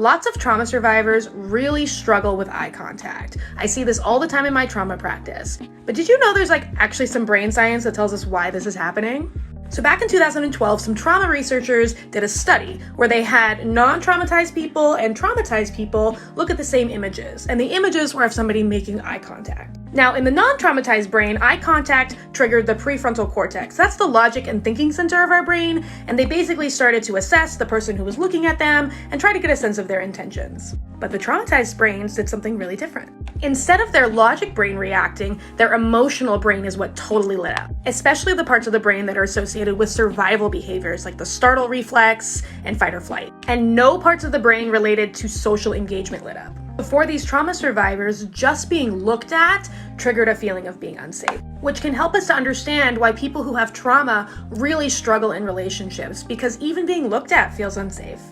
Lots of trauma survivors really struggle with eye contact. I see this all the time in my trauma practice. But did you know there's actually some brain science that tells us why this is happening? So back in 2012, some trauma researchers did a study where they had non-traumatized people and traumatized people look at the same images, and the images were of somebody making eye contact. Now, in the non-traumatized brain, eye contact triggered the prefrontal cortex. That's the logic and thinking center of our brain, and they basically started to assess the person who was looking at them and try to get a sense of their intentions. But the traumatized brains did something really different. Instead of their logic brain reacting, their emotional brain is what totally lit up, especially the parts of the brain that are associated with survival behaviors like the startle reflex and fight or flight. And no parts of the brain related to social engagement lit up. For these trauma survivors, just being looked at triggered a feeling of being unsafe, which can help us to understand why people who have trauma really struggle in relationships, because even being looked at feels unsafe.